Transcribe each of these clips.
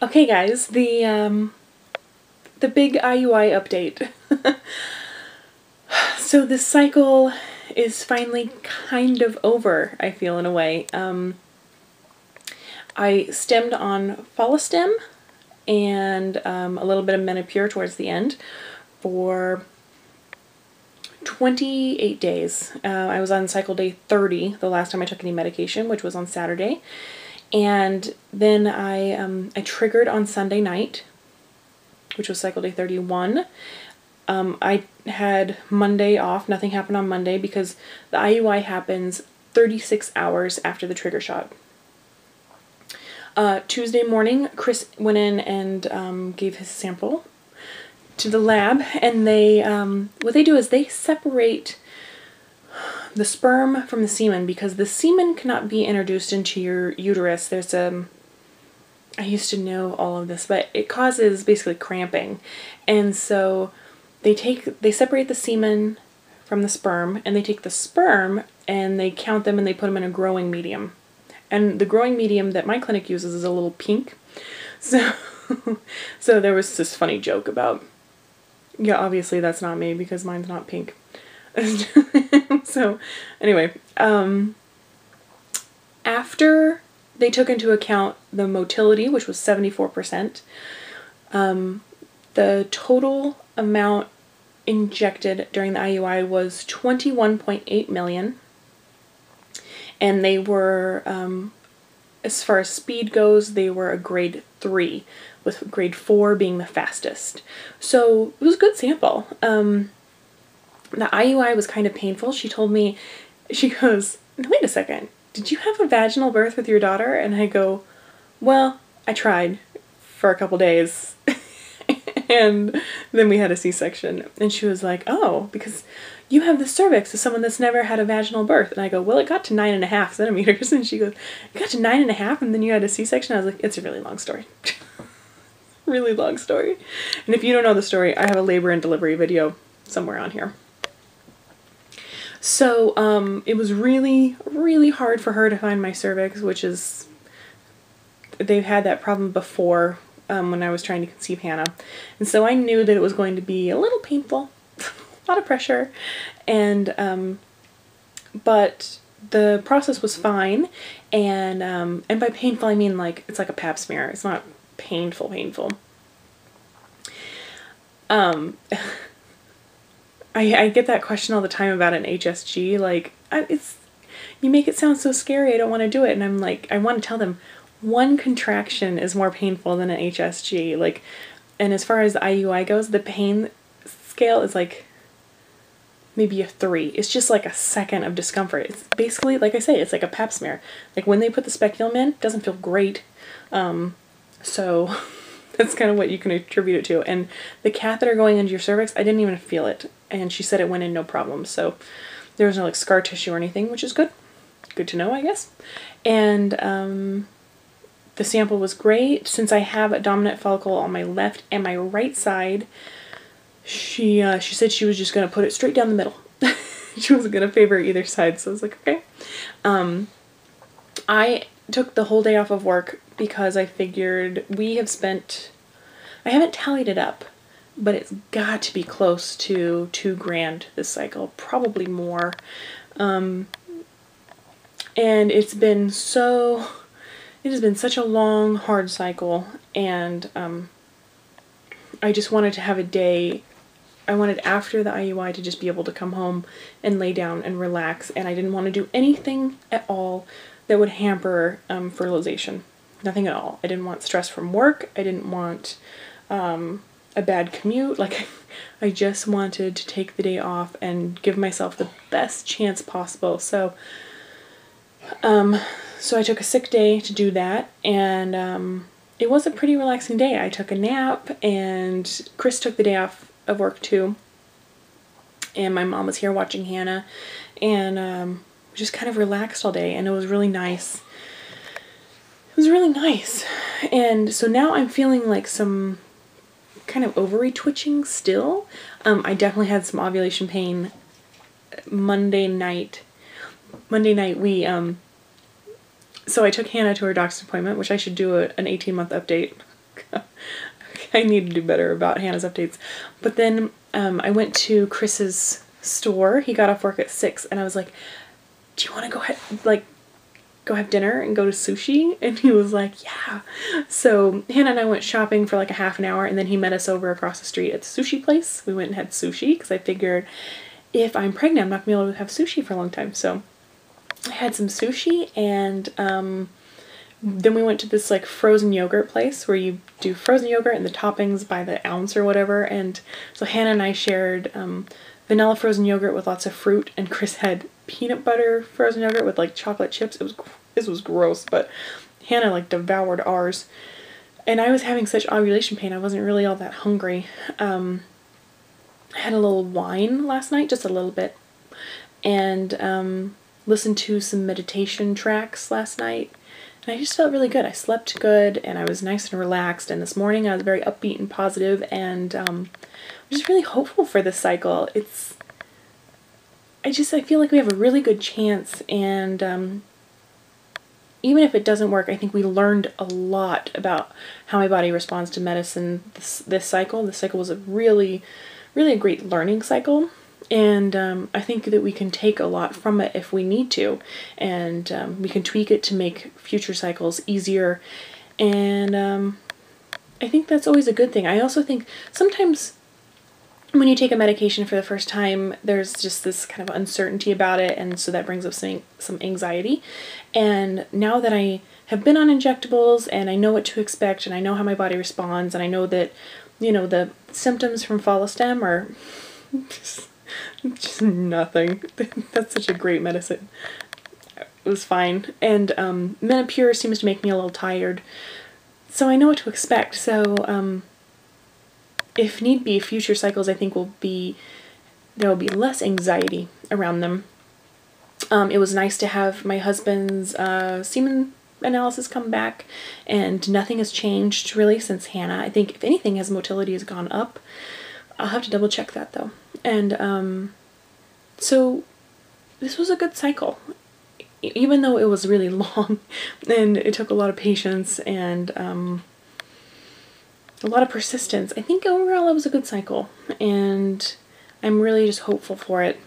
Okay guys, the big IUI update. So this cycle is finally kind of over, I feel, in a way. I stemmed on Follistim and a little bit of Menopur towards the end for 28 days. I was on cycle day 30 the last time I took any medication, which was on Saturday. And then I triggered on Sunday night, which was cycle day 31. I had Monday off. Nothing happened on Monday because the IUI happens 36 hours after the trigger shot. Tuesday morning, Chris went in and gave his sample to the lab, and they what they do is they separate the sperm from the semen, because the semen cannot be introduced into your uterus. There's I used to know all of this, but it causes basically cramping, and so they separate the semen from the sperm, and they take the sperm and they count them and they put them in a growing medium. And the growing medium that my clinic uses is a little pink. So so there was this funny joke about, yeah, obviously that's not me because mine's not pink. So anyway, after they took into account the motility, which was 74%, the total amount injected during the IUI was 21.8 million. And they were, as far as speed goes, they were a grade 3, with grade 4 being the fastest. So it was a good sample. The IUI was kind of painful. She told me, she goes, wait a second, did you have a vaginal birth with your daughter? And I go, well, I tried for a couple days. And then we had a C-section. And she was like, oh, because you have the cervix of someone that's never had a vaginal birth. And I go, well, it got to 9.5 centimeters. And she goes, it got to 9.5 and then you had a C-section? I was like, it's a really long story. Really long story. And if you don't know the story, I have a labor and delivery video somewhere on here. So it was really, really hard for her to find my cervix, which is, they've had that problem before when I was trying to conceive Hannah. And so I knew that it was going to be a little painful, a lot of pressure, and but the process was fine, and by painful I mean like it's like a pap smear. It's not painful. I get that question all the time about an HSG, like, you make it sound so scary, I don't want to do it. And I'm like, I want to tell them, one contraction is more painful than an HSG. Like, and as far as the IUI goes, the pain scale is like maybe a 3. It's just like a second of discomfort. It's basically, like I say, it's like a pap smear. Like when they put the speculum in, it doesn't feel great. So that's kind of what you can attribute it to. And the catheter going into your cervix, I didn't even feel it. And she said it went in no problem. So there was no like scar tissue or anything, which is good. Good to know, I guess. And the sample was great. Since I have a dominant follicle on my left and my right side, she said she was just going to put it straight down the middle. She wasn't going to favor either side. So I was like, okay. I took the whole day off of work because I figured we have spent, I haven't tallied it up, but it's got to be close to $2,000 this cycle, probably more. And it has been such a long, hard cycle, and I just wanted to have a day. I wanted after the IUI to just be able to come home and lay down and relax, and I didn't want to do anything at all that would hamper fertilization. Nothing at all. I didn't want stress from work. I didn't want a bad commute. Like, I just wanted to take the day off and give myself the best chance possible. So I took a sick day to do that, and it was a pretty relaxing day. I took a nap, and Chris took the day off of work too, and my mom was here watching Hannah, and just kind of relaxed all day, and it was really nice. It was really nice. And so now I'm feeling like some kind of ovary twitching still. I definitely had some ovulation pain Monday night. We so I took Hannah to her doctor's appointment, which I should do an 18-month update I need to do better about Hannah's updates. But then I went to Chris's store. He got off work at 6 and I was like, do you want to go ahead, like, go have dinner and go to sushi? And he was like, yeah. So Hannah and I went shopping for like a half an hour, and then he met us over across the street at the sushi place. We went and had sushi because I figured if I'm pregnant, I'm not going to be able to have sushi for a long time. So I had some sushi, and then we went to this like frozen yogurt place where you do frozen yogurt and the toppings by the ounce or whatever. And so Hannah and I shared vanilla frozen yogurt with lots of fruit, and Chris had peanut butter frozen yogurt with like chocolate chips. This was gross, but Hannah like devoured ours. And I was having such ovulation pain, I wasn't really all that hungry. I had a little wine last night, just a little bit, and listened to some meditation tracks last night. And I just felt really good. I slept good, and I was nice and relaxed. And this morning I was very upbeat and positive, and I'm just really hopeful for this cycle. I feel like we have a really good chance, and even if it doesn't work, I think we learned a lot about how my body responds to medicine this cycle. This cycle was a really a great learning cycle, and I think that we can take a lot from it if we need to, and we can tweak it to make future cycles easier, and I think that's always a good thing. I also think sometimes when you take a medication for the first time, there's just this kind of uncertainty about it, and so that brings up some anxiety. And now that I have been on injectables and I know what to expect and I know how my body responds, and I know that, you know, the symptoms from Follistim are just nothing. That's such a great medicine. It was fine. And Menopur seems to make me a little tired, so I know what to expect. So if need be, future cycles I think there will be less anxiety around them. It was nice to have my husband's semen analysis come back, and nothing has changed really since Hannah. I think if anything, his motility has gone up. I'll have to double check that though. And so this was a good cycle, even though it was really long and it took a lot of patience and a lot of persistence. I think overall it was a good cycle, and I'm really just hopeful for it.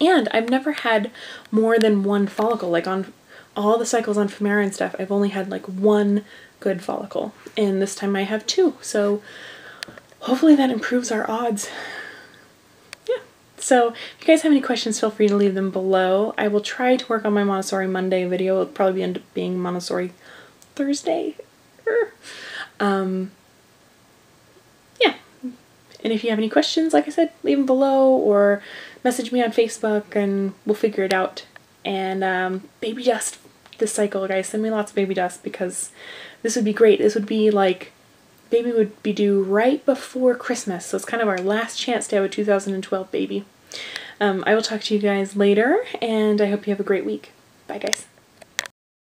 And I've never had more than one follicle. Like on all the cycles on Femera and stuff, I've only had like one good follicle, and this time I have 2. So hopefully that improves our odds. Yeah. So if you guys have any questions, feel free to leave them below. I will try to work on my Montessori Monday video. It'll probably end up being Montessori Thursday. Yeah, and if you have any questions, like I said, leave them below or message me on Facebook and we'll figure it out. And baby dust this cycle, guys. Send me lots of baby dust, because this would be great. This would be like, baby would be due right before Christmas, so it's kind of our last chance to have a 2012 baby. I will talk to you guys later, and I hope you have a great week. Bye, guys.